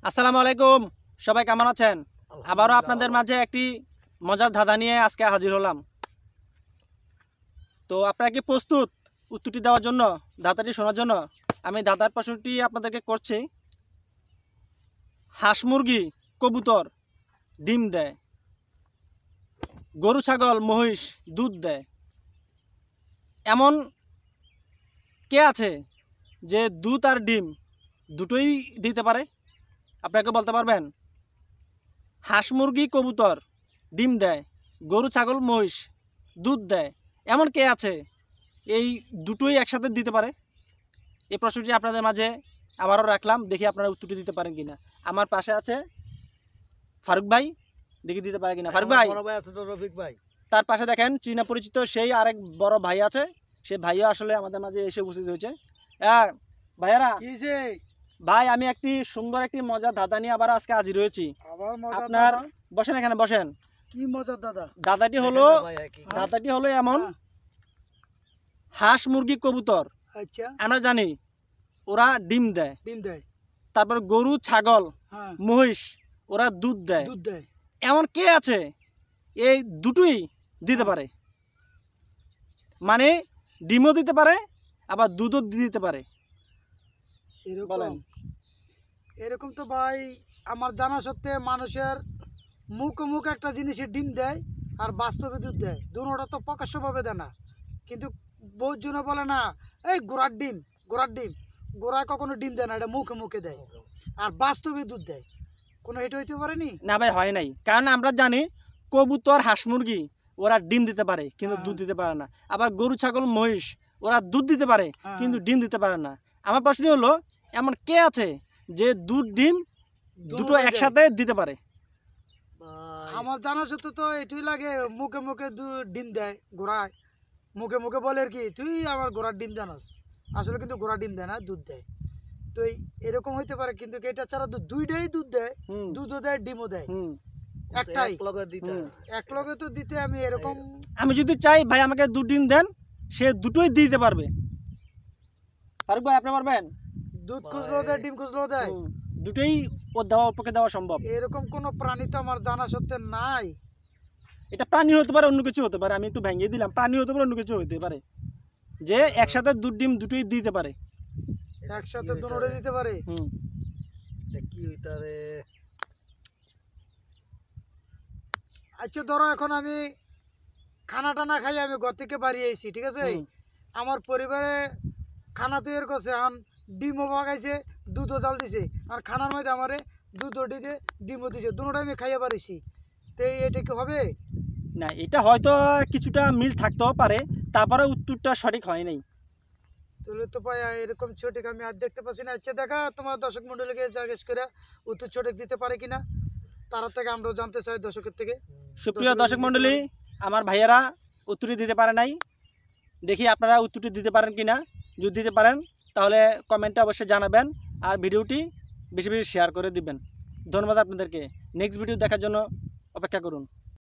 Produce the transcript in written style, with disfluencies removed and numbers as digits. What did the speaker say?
আসসালামু আলাইকুম, সবাই কেমন আছেন? আবারও আপনাদের মাঝে একটি মজার ধাঁধা নিয়ে আজকে হাজির হলাম। তো আপনারা কি প্রস্তুত উত্তরটি দেওয়ার জন্য, ধাঁধাটি শোনার জন্য? আমি ধাঁধার প্রশ্নটি আপনাদেরকে করছি। হাঁস মুরগি কবুতর ডিম দেয়, গরু ছাগল মহিষ দুধ দেয়, এমন কে আছে যে দুধ আর ডিম দুটোই দিতে পারে? আপনাকে বলতে পারবেন? হাঁস মুরগি কবুতর ডিম দেয়, গরু ছাগল মহিষ দুধ দেয়, এমন কে আছে এই দুটোই একসাথে দিতে পারে? এই প্রশ্নটি আপনাদের মাঝে আবারও রাখলাম, দেখি আপনারা উত্তরটি দিতে পারেন কিনা। আমার পাশে আছে ফারুক ভাই, দেখি দিতে পারে কিনা। ফারুক ভাই, রফিক ভাই, তার পাশে দেখেন চীনা পরিচিত সেই আরেক বড় ভাই আছে, সেই ভাইও আসলে আমাদের মাঝে এসে উপস্থিত হয়েছে। হ্যাঁ ভাইয়ারা, ভাই আমি একটি সুন্দর একটি মজার ধাঁধা নিয়ে আবার আজকে হাজির হয়েছি। আপনার বসেন, এখানে বসেন। কি মজার দাদা? ধাঁধাটি হলো এমন, হাঁস মুরগি কবুতর আচ্ছা, আমরা জানি ওরা ডিম দেয়, তারপর গরু ছাগল মহিষ ওরা দুধ দেয়, এমন কে আছে এই দুটোই দিতে পারে? মানে ডিমও দিতে পারে আবার দুধও দিতে পারে। বলেন। এরকম তো ভাই আমার জানা সত্ত্বে মানুষের মুখ একটা জিনিসের ডিম দেয় আর বাস্তবে দুধ দেয়, দুটোটা তো প্রকাশ্যভাবে দেয় না। কিন্তু বহুত জনে বলে না এই গোড়ার ডিম, গোড়ায় কখনো ডিম দেয় না, এটা মুখে দেয় আর বাস্তবে দুধ দেয়। কোনো এটা হইতে পারেনি? না ভাই, হয় নাই। কারণ আমরা জানি কবুতর হাঁস মুরগি ওরা ডিম দিতে পারে কিন্তু দুধ দিতে পারে না, আবার গরু ছাগল মহিষ ওরা দুধ দিতে পারে কিন্তু ডিম দিতে পারে না। আমার প্রশ্ন হলো, এমন কে আছে যে দুধ ডিম দুটো একসাথে দিতে পারে? আমার জানা সত্ত্বে তো এটাই লাগে, মুখে ডিম দেয় গোড়ায়, মুখে বলে আর কি তুই আমার গোড়ার ডিম জানাস, আসলে কিন্তু গোড়া ডিম দেয় না, দুধ দেয়। তো এরকম হইতে পারে, কিন্তু এটা ছাড়া দুইটাই দুধ দেয়, দুধও দেয় ডিমও দেয়, একটাই এক লগে তো দিতে। আমি এরকম আমি যদি চাই ভাই আমাকে দুধ ডিম দেন, সে দুটোই দিতে পারবে। ফারুক ভাই আপনি পারবেন? দুধ খুঁজলেও দেয়, ডিম খুঁজলেও দেয়, দুটোই ও দেওয়া পক্ষে দেওয়া সম্ভব। এরকম কোনো প্রাণী তো আমার জানা সত্ত্বে নাই। এটা প্রাণী হতে পারে, অন্য কিছু হতে পারে, আমি একটু ভেঙে দিলাম। প্রাণী হতে পারে, অন্য কিছু হতে পারে, যে একসাথে দুধ ডিম দুটোই দিতে পারে। একসাথে দুটোই দিতে পারে? কি হইতারে? আচ্ছা ধরো এখন আমি খানাটা না খাই, আমি ঘর থেকে বাড়ি আইছি, ঠিক আছে, আমার পরিবারে খানা তৈরি করছে, এখন ডিমও পাকাইছে, দুধও জাল দিছে, আর খানার মধ্যে আমারে দুধও দিতে ডিমও দিছে, দুটোটাই আমি খাইয়ে পারিছি, তো এটা কি হবে? না, এটা হয়তো কিছুটা মিল থাকতেও পারে, তারপরে উত্তরটা সঠিক হয় নাই। তাহলে তো ভাই এরকম সঠিক আমি আর দেখতে পাচ্ছি না। আচ্ছা দেখা তোমার দর্শক মন্ডলীকে জিজ্ঞেস করে উত্তর সঠিক দিতে পারে কিনা, তারা থেকে আমরাও জানতে চাই দর্শকের থেকে। সুপ্রিয় দর্শক মন্ডলী, আমার ভাইয়েরা উত্তরটি দিতে পারে নাই, দেখি আপনারা উত্তরটি দিতে পারেন কিনা। যদি দিতে পারেন তাহলে কমেন্টে অবশ্যই জানাবেন, আর ভিডিওটি বেশি বেশি শেয়ার করে দিবেন। ধন্যবাদ আপনাদেরকে। নেক্সট ভিডিও দেখার জন্য অপেক্ষা করুন।